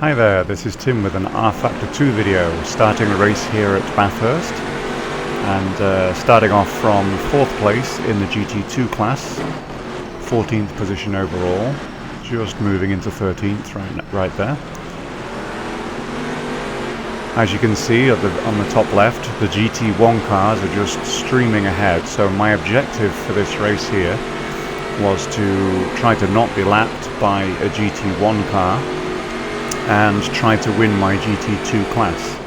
Hi there, this is Tim with an rF2 video, starting a race here at Bathurst and starting off from 4th place in the GT2 class, 14th position overall, just moving into 13th right there. As you can see on the top left, the GT1 cars are just streaming ahead, so my objective for this race here was to try to not be lapped by a GT1 car and try to win my GT2 class.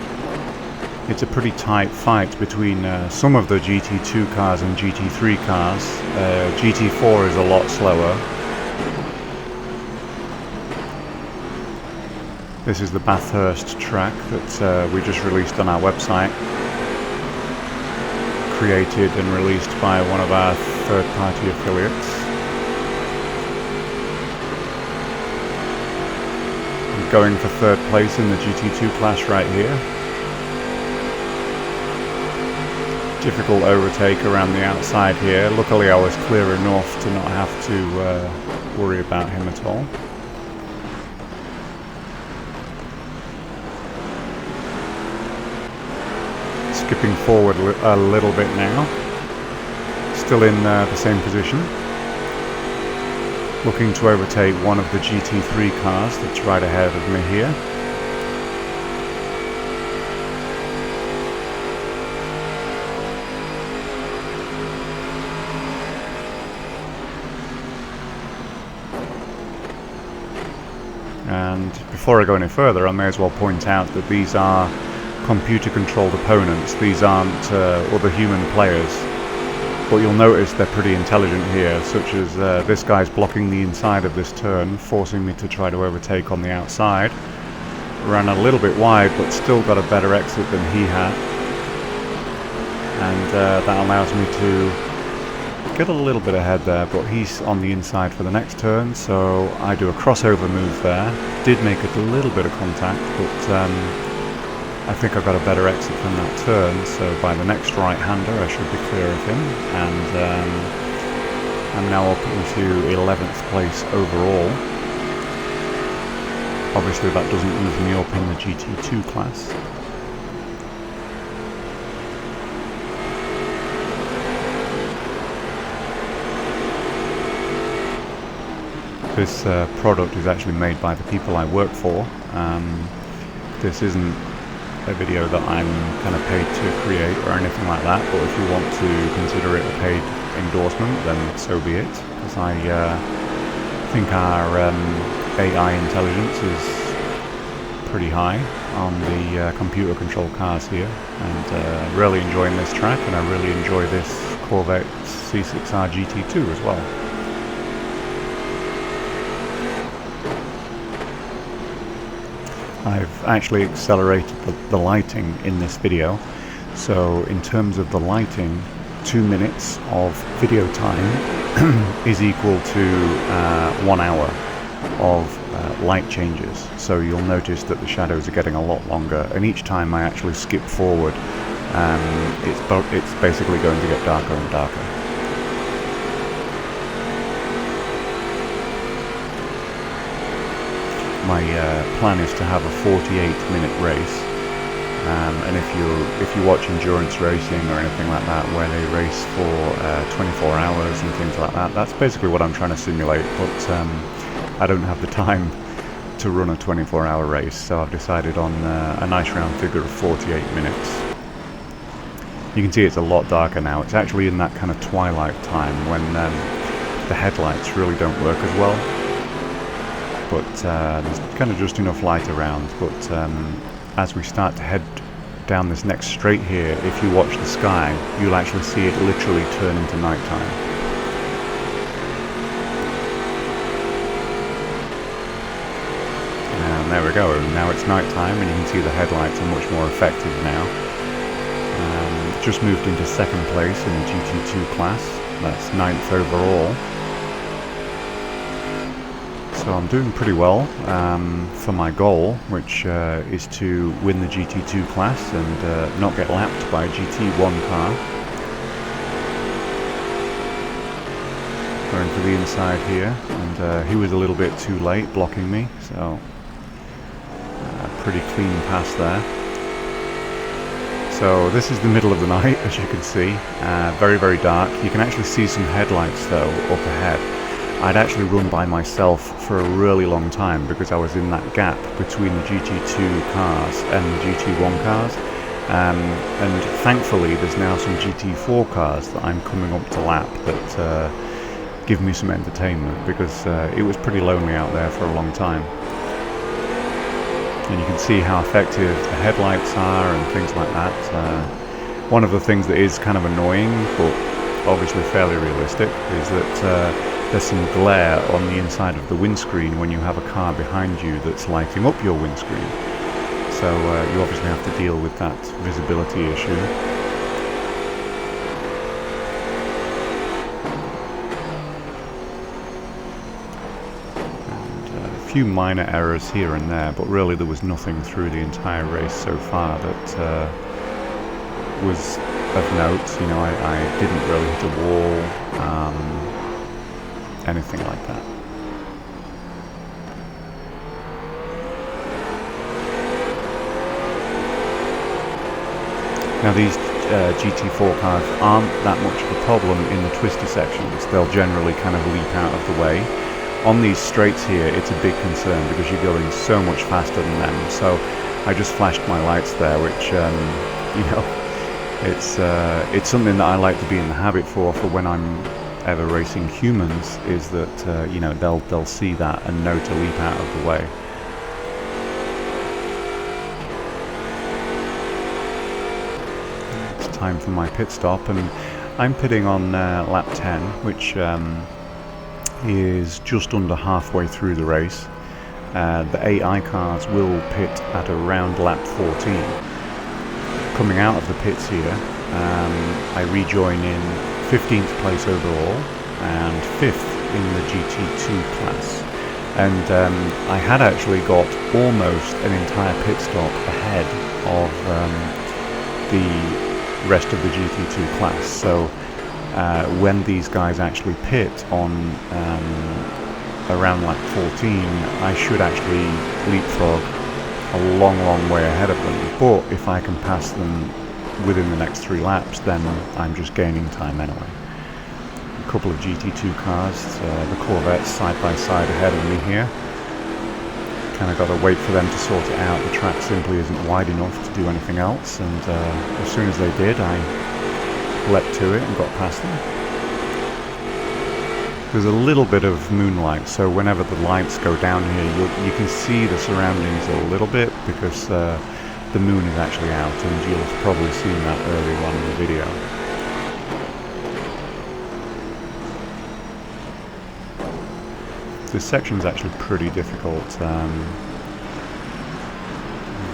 It's a pretty tight fight between some of the GT2 cars and GT3 cars. GT4 is a lot slower. This is the Bathurst track that we just released on our website, created and released by one of our third-party affiliates. Going for 3rd place in the GT2 class right here. Difficult overtake around the outside here. Luckily I was clear enough to not have to worry about him at all. Skipping forward a little bit now. Still in the same position. Looking to overtake one of the GT3 cars that's right ahead of me here. And before I go any further, I may as well point out that these are computer-controlled opponents. These aren't other human players. But you'll notice they're pretty intelligent here, such as this guy's blocking the inside of this turn, forcing me to try to overtake on the outside. Ran a little bit wide, but still got a better exit than he had. And that allows me to get a little bit ahead there, but he's on the inside for the next turn, so I do a crossover move there. Did make a little bit of contact, but I think I got a better exit from that turn, so by the next right-hander I should be clear of him, and I'm now up into 11th place overall. Obviously that doesn't move me up in the GT2 class. This product is actually made by the people I work for. This isn't a video that I'm kind of paid to create or anything like that, but if you want to consider it a paid endorsement, then so be it, because I think our AI intelligence is pretty high on the computer controlled cars here, and really enjoying this track, and I really enjoy this Corvette C6R GT2 as well. I've actually accelerated the lighting in this video, so in terms of the lighting, 2 minutes of video time is equal to 1 hour of light changes. So you'll notice that the shadows are getting a lot longer, and each time I actually skip forward, it's basically going to get darker and darker. My plan is to have a 48-minute race, and if you watch endurance racing or anything like that, where they race for 24 hours and things like that, that's basically what I'm trying to simulate, but I don't have the time to run a 24-hour race, so I've decided on a nice round figure of 48 minutes. You can see it's a lot darker now. It's actually in that kind of twilight time when the headlights really don't work as well. But there's kind of just enough light around. But as we start to head down this next straight here, if you watch the sky, you'll actually see it literally turn into nighttime. And there we go, now it's nighttime, and you can see the headlights are much more effective now. Just moved into 2nd place in the GT2 class, that's 9th overall. So I'm doing pretty well for my goal, which is to win the GT2 class and not get lapped by a GT1 car. Going for the inside here, and he was a little bit too late blocking me, so pretty clean pass there. So this is the middle of the night, as you can see, very, very dark. You can actually see some headlights though up ahead. I'd actually run by myself for a really long time because I was in that gap between the GT2 cars and the GT1 cars. And thankfully there's now some GT4 cars that I'm coming up to lap that give me some entertainment, because it was pretty lonely out there for a long time. And you can see how effective the headlights are and things like that. One of the things that is kind of annoying, but obviously fairly realistic, is that there's some glare on the inside of the windscreen when you have a car behind you that's lighting up your windscreen. So you obviously have to deal with that visibility issue. Few minor errors here and there, but really there was nothing through the entire race so far that was of note. You know, I didn't really hit a wall, anything like that. Now these GT4 cars aren't that much of a problem in the twisty sections. They'll generally kind of leap out of the way. On these straights here, it's a big concern because you're going so much faster than them. So I just flashed my lights there, which, you know, it's something that I like to be in the habit for when I'm ever racing humans, is that, you know, they'll see that and know to leap out of the way. It's time for my pit stop, and I'm pitting on lap 10, which is just under halfway through the race. The AI cars will pit at around lap 14. Coming out of the pits here, I rejoin in 15th place overall and 5th in the GT2 class. And I had actually got almost an entire pit stop ahead of the rest of the GT2 class. So when these guys actually pit on around lap 14, I should actually leapfrog a long, long way ahead of them. But if I can pass them within the next 3 laps, then I'm just gaining time anyway. A couple of GT2 cars, the Corvettes side by side ahead of me here. Kind of got to wait for them to sort it out. The track simply isn't wide enough to do anything else, and as soon as they did, I leapt to it and got past them. There's a little bit of moonlight, so whenever the lights go down here, you can see the surroundings a little bit, because the moon is actually out, and you'll have probably seen that earlier on in the video. This section's actually pretty difficult.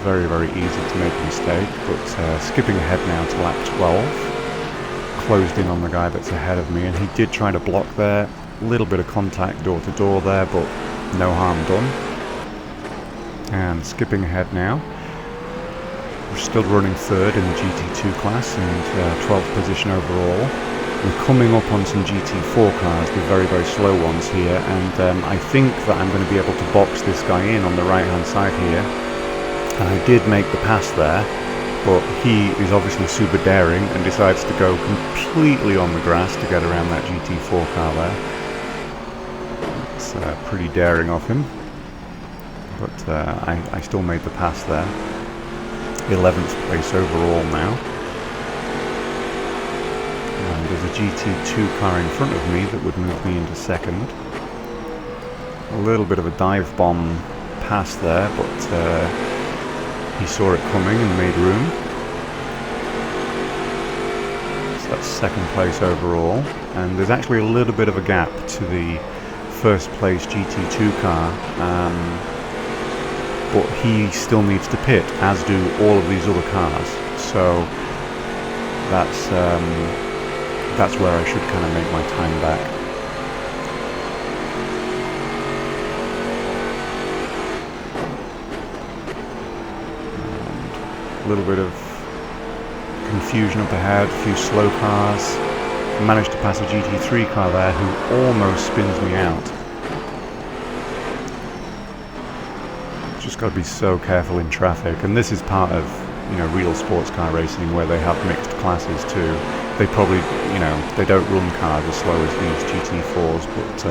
Very, very easy to make a mistake, but skipping ahead now to lap 12. Closed in on the guy that's ahead of me, and he did try to block there. A little bit of contact door to door there, but no harm done. And skipping ahead now. We're still running 3rd in the GT2 class and 12th position overall. We're coming up on some GT4 cars, the very, very slow ones here, and I think that I'm going to be able to box this guy in on the right hand side here. And I did make the pass there, but he is obviously super daring and decides to go completely on the grass to get around that GT4 car there. It's pretty daring of him, but I still made the pass there. 11th place overall now. And there's a GT2 car in front of me that would move me into 2nd. A little bit of a dive bomb pass there, but he saw it coming and made room. So that's 2nd place overall, and there's actually a little bit of a gap to the 1st place GT2 car, but he still needs to pit, as do all of these other cars. So that's where I should kind of make my time back. A little bit of confusion up ahead, a few slow cars. I managed to pass a GT3 car there who almost spins me out. Just got to be so careful in traffic, and this is part of, you know, real sports car racing where they have mixed classes too. They probably, you know, they don't run cars as slow as these GT4s, but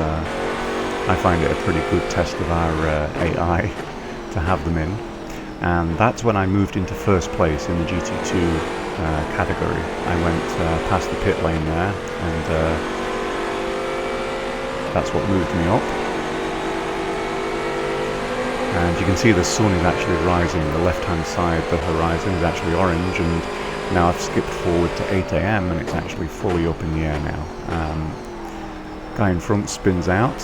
I find it a pretty good test of our AI to have them in. And that's when I moved into first place in the GT2 category. I went past the pit lane there, and that's what moved me up. And you can see the sun is actually rising. The left-hand side, the horizon is actually orange, and now I've skipped forward to 8 AM and it's actually fully up in the air now. Guy in front spins out.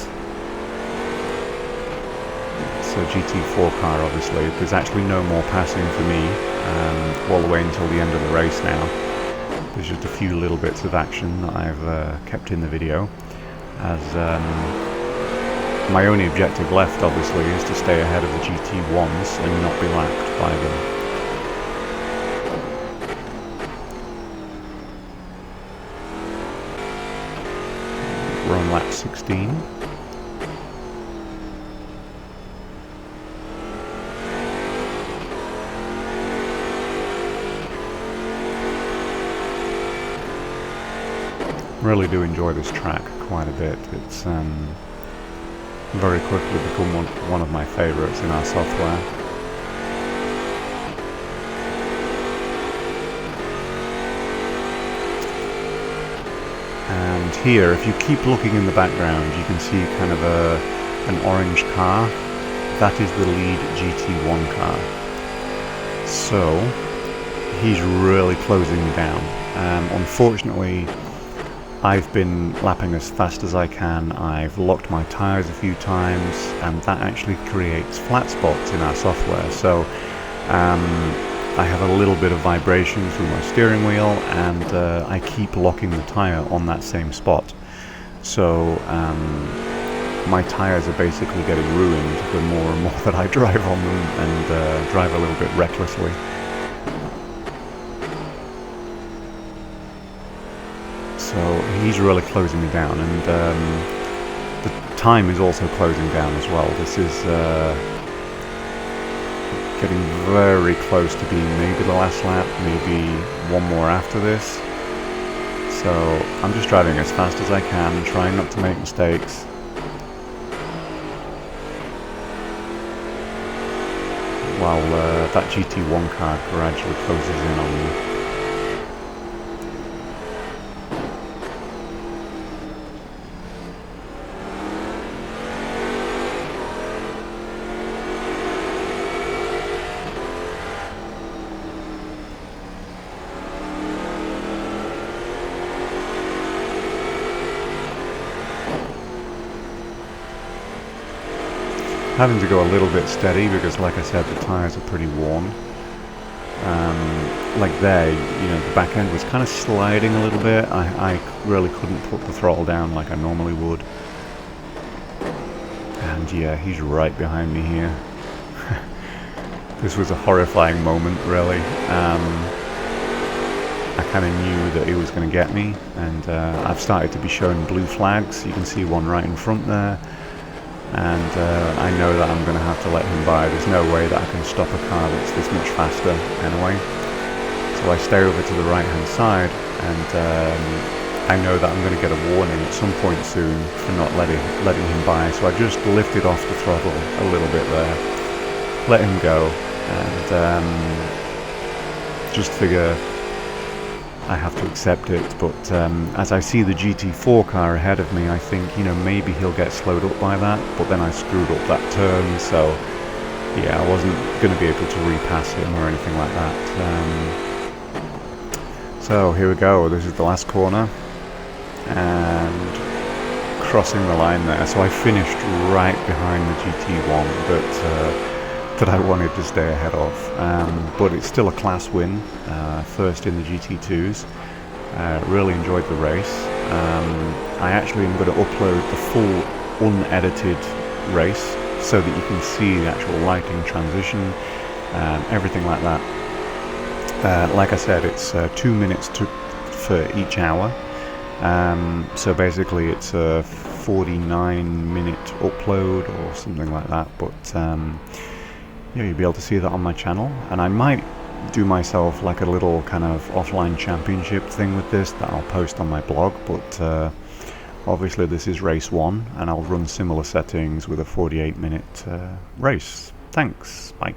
It's a GT4 car, obviously. There's actually no more passing for me all the way until the end of the race now. There's just a few little bits of action that I've kept in the video, as my only objective left, obviously, is to stay ahead of the GT1s and not be lapped by them. We're on lap 16. Really do enjoy this track quite a bit. It's very quickly become one of my favourites in our software. And here, if you keep looking in the background, you can see kind of an orange car. That is the lead GT1 car. So he's really closing me down. Unfortunately, I've been lapping as fast as I can. I've locked my tyres a few times, and that actually creates flat spots in our software. So I have a little bit of vibration through my steering wheel, and I keep locking the tyre on that same spot. So my tyres are basically getting ruined the more and more that I drive on them, and drive a little bit recklessly. So he's really closing me down, and the time is also closing down as well. This is getting very close to being maybe the last lap, maybe one more after this. So I'm just driving as fast as I can, trying not to make mistakes. While that GT1 car gradually closes in on me. Having to go a little bit steady because, like I said, the tyres are pretty worn. Like there, you know, the back end was kind of sliding a little bit. I really couldn't put the throttle down like I normally would. And yeah, he's right behind me here. This was a horrifying moment, really. I kind of knew that he was going to get me, and I've started to be shown blue flags. You can see one right in front there. And I know that I'm going to have to let him by. There's no way that I can stop a car that's this much faster anyway. So I stay over to the right hand side, and I know that I'm going to get a warning at some point soon for not letting him by. So I just lifted off the throttle a little bit there, let him go, and just figure I have to accept it. But as I see the GT4 car ahead of me, I think, you know, maybe he'll get slowed up by that, but then I screwed up that turn, so yeah, I wasn't going to be able to repass him or anything like that. So here we go, this is the last corner, and crossing the line there. So I finished right behind the GT1 that I wanted to stay ahead of, but it's still a class win, first in the GT2s. Really enjoyed the race. I actually am going to upload the full unedited race so that you can see the actual lighting transition, everything like that. Like I said, it's 2 minutes for each hour, so basically it's a 49-minute upload or something like that, but yeah, you'll be able to see that on my channel. And I might do myself like a little kind of offline championship thing with this that I'll post on my blog, but obviously this is race 1 and I'll run similar settings with a 48-minute race. Thanks, bye.